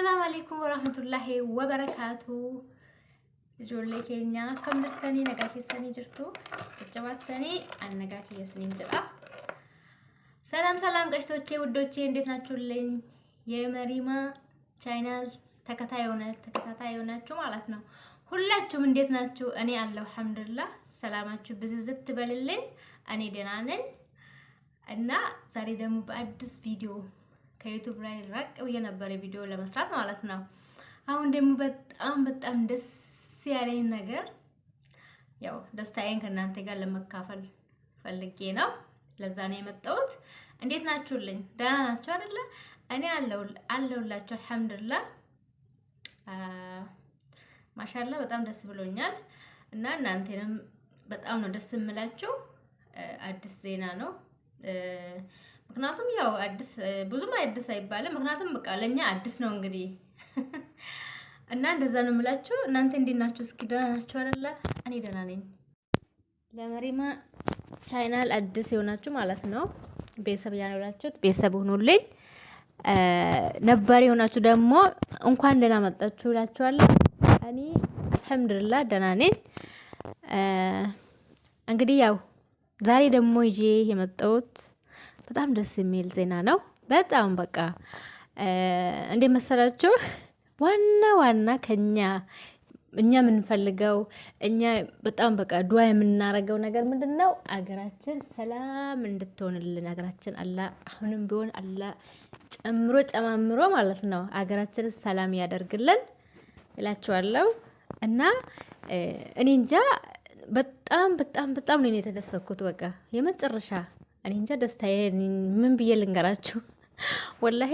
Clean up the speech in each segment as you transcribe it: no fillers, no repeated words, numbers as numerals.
السلام عليكم ورحمة الله وبركاته. جولي كينيا كم دتني نجاكي سني جرتو تجواتني عن نجاكي سنين جرا. سلام قشتوچي ودوچي እንዴት ናችሁልኝ? የመሪማ ቻናል ተከታታይ ሆናችሁ ማለት ነው። ሁላችሁም እንዴት ናችሁ? እኔ አለሁ አልሐምዱሊላህ። ሰላማችሁ ብዝዝት ትበልልኝ። እኔ ደህና ነኝ እና ዛሬ ደግሞ በአዲስ ቪዲዮ ከዩቲዩብ ላይ ራቅ ብዬ ነበር ቪዲዮ ለመስራት ማለት ነው። አሁን ደግሞ በጣም ደስ ያለኝ ነገር ያው ደስታዬን ከእናንተ ጋር ለመካፈል ፈልጌ ነው። ለዛ ነው የመጣሁት። እንዴት ናችሁልኝ? ደህና ናችሁ አይደለ? እኔ አለሁላችሁ አልሐምዱሊላህ። ማሻአላህ በጣም ደስ ብሎኛል እና እናንተንም በጣም ነው ደስ የምላችሁ። አዲስ ዜና ነው። ምክንያቱም ያው አዲስ ብዙም አዲስ አይባልም። ምክንያቱም በቃ ለኛ አዲስ ነው እንግዲህ እና እንደዛ ነው የምላችሁ። እናንተ እንዴት ናችሁ? እስኪ ደህና ናችሁ አይደለ? እኔ ደህና ነኝ። ለመሪማ ቻናል አዲስ የሆናችሁ ማለት ነው ቤተሰብ ያላችሁት ቤተሰብ ሆኖልኝ፣ ነባር የሆናችሁ ደግሞ እንኳን ደህና መጣችሁ እላችኋለሁ። እኔ አልሐምዱሊላህ ደህና ነኝ። እንግዲህ ያው ዛሬ ደግሞ ይዤ የመጣሁት በጣም ደስ የሚል ዜና ነው። በጣም በቃ እንደ መሰላችሁ ዋና ከኛ እኛ የምንፈልገው እኛ በጣም በቃ ዱዓ የምናረገው ነገር ምንድነው? አገራችን ሰላም እንድትሆንልን አገራችን አላህ አሁንም ቢሆን አላህ ጨማምሮ ማለት ነው አገራችን ሰላም ያደርግልን እላችኋለሁ። እና እኔ እንጃ በጣም ነው የተደሰትኩት። በቃ የመጨረሻ እኔ እንጃ ደስታዬ ምን ብዬ ልንገራችሁ ወላሂ።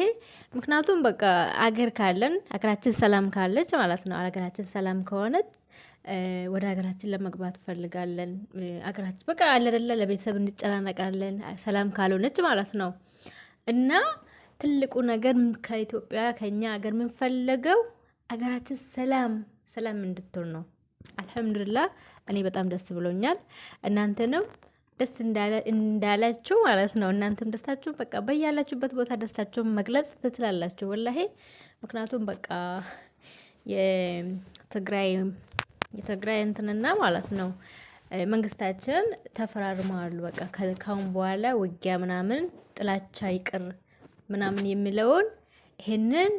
ምክንያቱም በቃ አገር ካለን አገራችን ሰላም ካለች ማለት ነው አገራችን ሰላም ከሆነች ወደ ሀገራችን ለመግባት ፈልጋለን። አገራችን በቃ አለደለ ለቤተሰብ እንጨናነቃለን ሰላም ካልሆነች ማለት ነው። እና ትልቁ ነገር ከኢትዮጵያ ከኛ ሀገር የምንፈልገው አገራችን ሰላም እንድትሆን ነው። አልሐምዱሊላህ እኔ በጣም ደስ ብሎኛል። እናንተንም ደስ እንዳላችሁ ማለት ነው። እናንተም ደስታችሁን በቃ በያላችሁበት ቦታ ደስታችሁን መግለጽ ትችላላችሁ ወላሂ። ምክንያቱም በቃ የትግራይ እንትንና ማለት ነው መንግስታችን ተፈራርመዋል። በቃ ካሁን በኋላ ውጊያ ምናምን ጥላቻ ይቅር ምናምን የሚለውን ይሄንን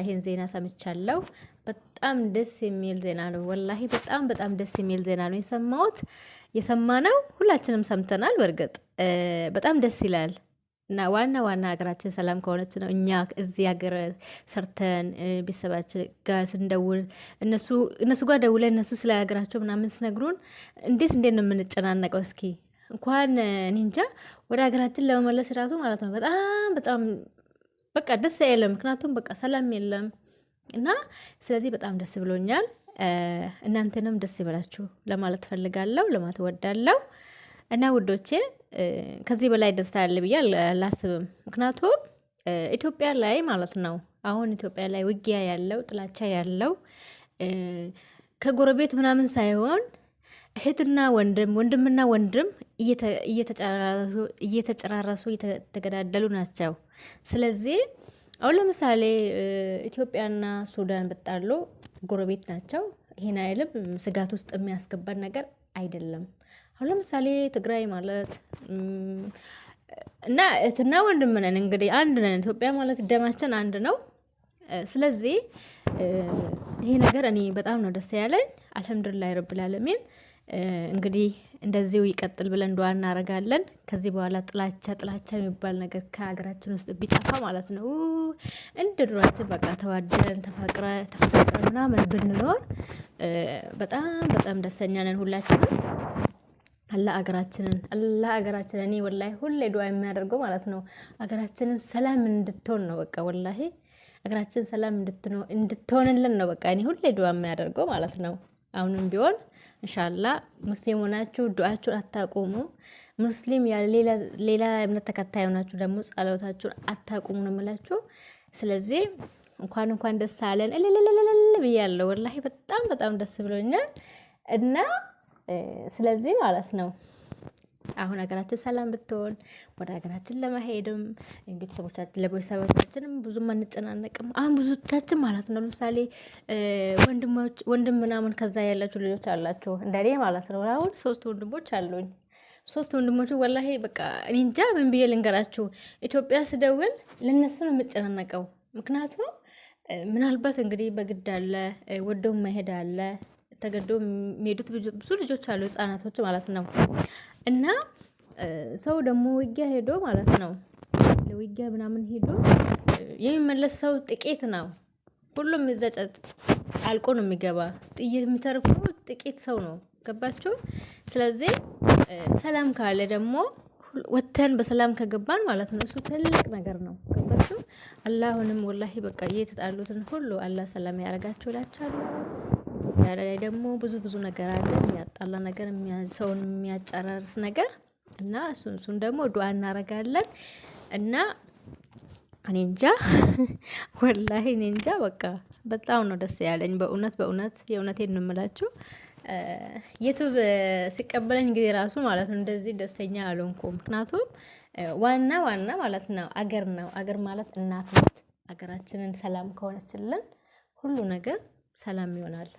ይሄን ዜና ሰምቻለሁ። በጣም ደስ የሚል ዜና ነው ወላሂ። በጣም ደስ የሚል ዜና ነው የሰማነው ሁላችንም ሰምተናል። በርግጥ በጣም ደስ ይላል እና ዋና ሀገራችን ሰላም ከሆነች ነው እኛ እዚህ ሀገር ሰርተን ቤተሰባችን ጋር ስንደውል እነሱ ጋር ደውለን እነሱ ስለ ሀገራቸው ምናምን ሲነግሩን እንዴት ነው የምንጨናነቀው። እስኪ እንኳን እኔ እንጃ ወደ ሀገራችን ለመመለስ ራሱ ማለት ነው በጣም በቃ ደስ አይልም። ምክንያቱም በቃ ሰላም የለም እና ስለዚህ በጣም ደስ ብሎኛል። እናንተንም ደስ ይበላችሁ ለማለት ፈልጋለሁ፣ ለማለት እወዳለሁ። እና ውዶቼ ከዚህ በላይ ደስታ አለ ብዬ አላስብም። ምክንያቱም ኢትዮጵያ ላይ ማለት ነው አሁን ኢትዮጵያ ላይ ውጊያ ያለው ጥላቻ ያለው ከጎረቤት ምናምን ሳይሆን እህትና ወንድምና ወንድም እየተጨራረሱ እየተገዳደሉ ናቸው። ስለዚህ አሁን ለምሳሌ ኢትዮጵያና ሱዳን በጣሉ ጎረቤት ናቸው። ይሄን አይልም ስጋት ውስጥ የሚያስገባን ነገር አይደለም። አሁን ለምሳሌ ትግራይ ማለት እና እህትና ወንድም ነን እንግዲህ አንድ ነን። ኢትዮጵያ ማለት ደማችን አንድ ነው። ስለዚህ ይሄ ነገር እኔ በጣም ነው ደስ ያለኝ። አልሐምዱሊላህ ረብል ዓለሚን። እንግዲህ እንደዚሁ ይቀጥል ብለን ዱዓ እናደርጋለን። ከዚህ በኋላ ጥላቻ የሚባል ነገር ከሀገራችን ውስጥ ቢጠፋ ማለት ነው እንደ ድሯችን በቃ ተዋደን ተፋቅረን ምናምን ብንኖር በጣም ደስተኛ ነን ሁላችንም። አላህ ሀገራችንን እኔ ወላሂ ሁሌ ዱዓ የሚያደርገው ማለት ነው ሀገራችንን ሰላም እንድትሆን ነው። በቃ ወላሂ ሀገራችን ሰላም እንድትሆንልን ነው በቃ እኔ ሁሌ ዱዓ የሚያደርገው ማለት ነው። አሁንም ቢሆን ኢንሻአላህ ሙስሊም ሆናችሁ ዱዓችሁን አታቁሙ። ሙስሊም ሌላ እምነት ተከታይ ሆናችሁ ደግሞ ጸሎታችሁን አታቁሙ ነው የምላችሁ። ስለዚህ እንኳን ደስ አለን እልልልልል ብያለሁ ወላሂ በጣም ደስ ብሎኛል። እና ስለዚህ ማለት ነው አሁን ሀገራችን ሰላም ብትሆን ወደ ሀገራችን ለመሄድም ለቤተሰቦቻችንም ብዙም አንጨናነቅም። አሁን ብዙዎቻችን ማለት ነው ለምሳሌ ወንድም ምናምን ከዛ ያላችሁ ልጆች አላችሁ እንደኔ ማለት ነው። አሁን 3 ወንድሞች አሉኝ። 3 ወንድሞቹ ወላሂ በቃ እኔ እንጃ ምን ብዬ ልንገራችሁ። ኢትዮጵያ ስደውል ለነሱ ነው የምጨናነቀው። ምክንያቱም ምናልባት እንግዲህ በግድ አለ ወደው መሄድ አለ ተገዶ የሚሄዱት ብዙ ልጆች አሉ ህጻናቶች ማለት ነው። እና ሰው ደግሞ ውጊያ ሄዶ ማለት ነው ለውጊያ ምናምን ሄዶ የሚመለስ ሰው ጥቂት ነው። ሁሉም ይዘጨት አልቆ ነው የሚገባ። ጥይት የሚተርፈው ጥቂት ሰው ነው። ገባችሁ? ስለዚህ ሰላም ካለ ደግሞ ወተን በሰላም ከገባን ማለት ነው እሱ ትልቅ ነገር ነው። ገባችሁ? አላሁንም ወላሂ በቃ እየተጣሉትን ሁሉ አላህ ሰላም ያረጋችሁ እላችኋለሁ። ኢትዮጵያ ላይ ደግሞ ብዙ ነገር አለ የሚያጣላ ነገር ሰውን የሚያጨራርስ ነገር እና እሱን ደግሞ ዱአ እናረጋለን። እና እኔ እንጃ ወላሂ እኔ እንጃ በቃ በጣም ነው ደስ ያለኝ በእውነት የእውነቴን ነው የምላችሁ። ዩቲዩብ ሲቀበለኝ ጊዜ ራሱ ማለት ነው እንደዚህ ደስተኛ አልሆንኩም። ምክንያቱም ዋና ማለት ነው አገር ማለት እናት ናት። አገራችንን ሰላም ከሆነችልን ሁሉ ነገር ሰላም ይሆናል።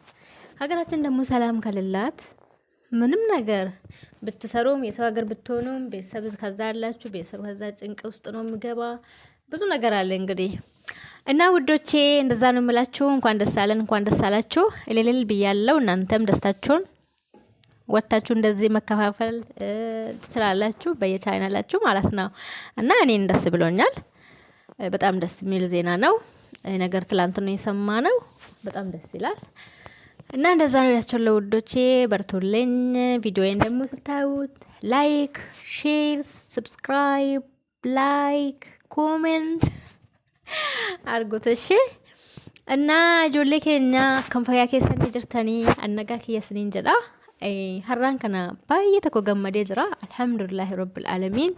ሀገራችን ደግሞ ሰላም ከሌላት ምንም ነገር ብትሰሩም የሰው ሀገር ብትሆኑም ቤተሰብ ከዛ አላችሁ ቤተሰብ ከዛ ጭንቅ ውስጥ ነው የሚገባ። ብዙ ነገር አለ እንግዲህ እና ውዶቼ እንደዛ ነው የምላችሁ። እንኳን ደስ አለን እንኳን ደስ አላችሁ እልል ብያለሁ። እናንተም ደስታችሁን ወጣችሁ እንደዚህ መከፋፈል ትችላላችሁ በየቻናላችሁ ማለት ነው። እና እኔን ደስ ብሎኛል። በጣም ደስ የሚል ዜና ነው። ነገር ትላንት ነው የሰማነው። በጣም ደስ ይላል። እና እንደዛ ነው ያቸው ውዶቼ በርቱልኝ። ቪዲዮዬን ደግሞ ስታዩት ላይክ፣ ሼር፣ ሰብስክራይብ፣ ኮሜንት አርጉት እሺ። እና ጆሌ ኬኛ ከንፈያ ኬሰኒ ጅርተኒ አነጋ ኪየስኒን ጀዳ har'aan kana baay'ee tokko gammadee jira. Alhamdulillahi rabbil alamin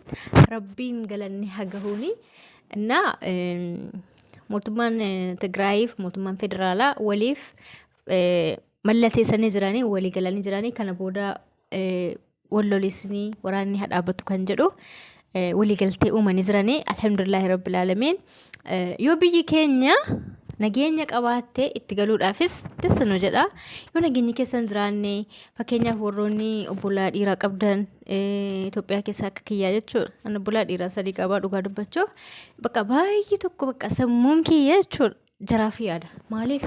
rabbiin galanni hagahuuni እና mootummaan Tigraayiif mootummaan federaalaa waliif mallatteessanii jiranii walii galanii jiranii kana booda walloleessanii waraanni hadhaabatu kan jedhu walii galtee uumanii jiranii alhamdulillahi rabbil alamin. Yoo biyyi keenya nageenya qabaattee itti galuudhaafis dess nu jedha. Yoo nageenyi keessan jiraanne fakkeenyaaf warroonni obbolaa dhiiraa qabdan Itoophiyaa keessa akka kiyyaa jechuudha. Ani obbolaa dhiiraa 3 qabaa dhugaa dubbachuuf bakka baay'ee tokko bakka sammuun kiyya jechuudha jaraaf yaada. Maaliif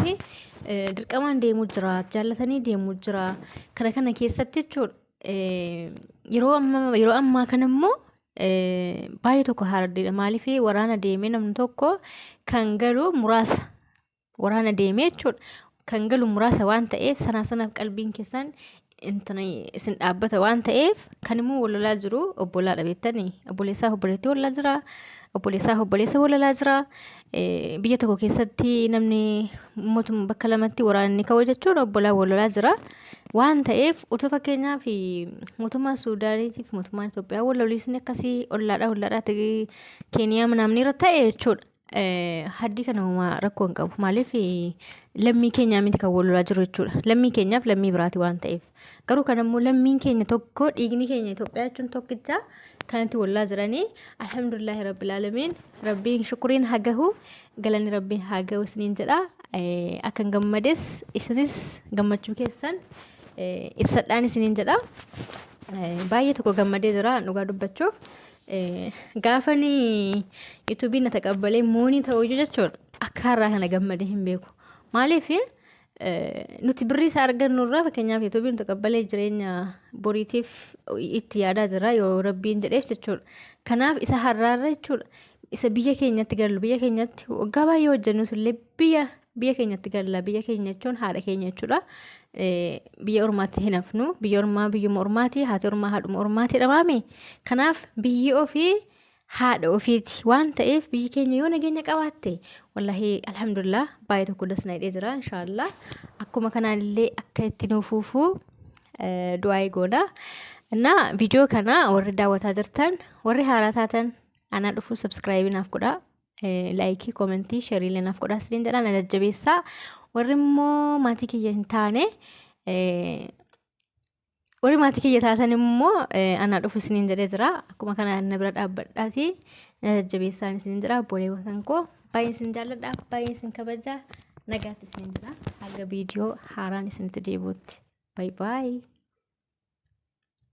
dirqamaan deemuu jira jaallatanii deemuu jira kana keessatti jechuudha. Yeroo ammaa kana immoo baay'ee tokko haaraddeedha. Maaliif waraana deemee namni tokko kan galu muraasa waraana deemee jechuudha kan galu muraasa waan ta'eef sanaaf qalbiin keessan isin dhaabbata waan ta'eef kan immoo walolaa jiru obbolaa dhabeettanii obboleessaa obboleettii walolaa jira obboleessaa obboleessa walolaa jira. Biyya tokko keessatti namni mootummaa bakka lamatti waraanni ka'u jechuudha obbolaa walolaa jira waan ta'eef utuu fakkeenyaaf mootummaa Suudaaniitiif mootummaa Itoophiyaa waloliisni akkasii ollaadhaa Keeniyaa manaamni irra ta'e jechuudha. Haddii kana uumaa rakkoo hin qabu. Maaliif lammii keenyaa miti kan walolaa jiru jechuudha. Lammii keenyaaf lammii biraati waan ta'eef. Garuu kan ammoo lammiin keenya tokko dhiigni keenya Itoophiyaa jechuun tokkicha kanatti walolaa jiranii alhamdulillahi rabbil alamin rabbiin shukuriin hagahu galanni rabbiin hagahu isiniin jedha. Akkan gammades isinis gammachuu keessan ibsadhaan isiniin jedha. Baay'ee tokko gammadee jira dhugaa dubbachuuf. Gaafani yuutuubiin na taqabbalee moonii ta'uu jechuudha. Akka har'aa kana gammadee hin beeku. Maaliif nuti birrii isaa argannu irraa fakkeenyaaf yuutuubiin taqabbalee jireenya boriitiif itti yaadaa jira yoo rabbiin jedheef jechuudha. Kanaaf isa har'aarra jechuudha. Isa biyya keenyatti galu biyya keenyatti waggaa baay'ee hojjennu sullee biyya keenyatti galla biyya keenya jechuun haadha keenya jechuudha. Biyya ormaatti hin hafnu biyya ormaa biyyuma ormaati haati ormaa haadhuma ormaati dhamaame. Kanaaf biyyi ofii haadha ofiiti waan ta'eef biyyi keenya yoo nageenya qabaatte wallahi alhamdulillah baay'ee tokko dasna hidhee jira inshallah. Akkuma kanaallee akka itti nuufuufu du'aa eegoodha. እና ቪዲዮ kana warri daawwataa jirtan warri haaraa taatan ana dhufu subscribe naaf godhaa. Laayikii komentii sheeriilee naaf godhaa isiniin jedha na jajjabeessaa. Warri immoo maatii kiyya hin taane Ori maatii kiyya taatan immoo ana dhufu isiniin jedhee jira. Akkuma kana na bira dhaabbadhaati. Jajjabeessaan isiniin jira. Obboleewwan koo baay'een isin jaalladha. Baay'een isin kabaja. Nagaatti isiniin jira. Haga viidiyoo haaraan isinitti deebi'utti. Bye bye.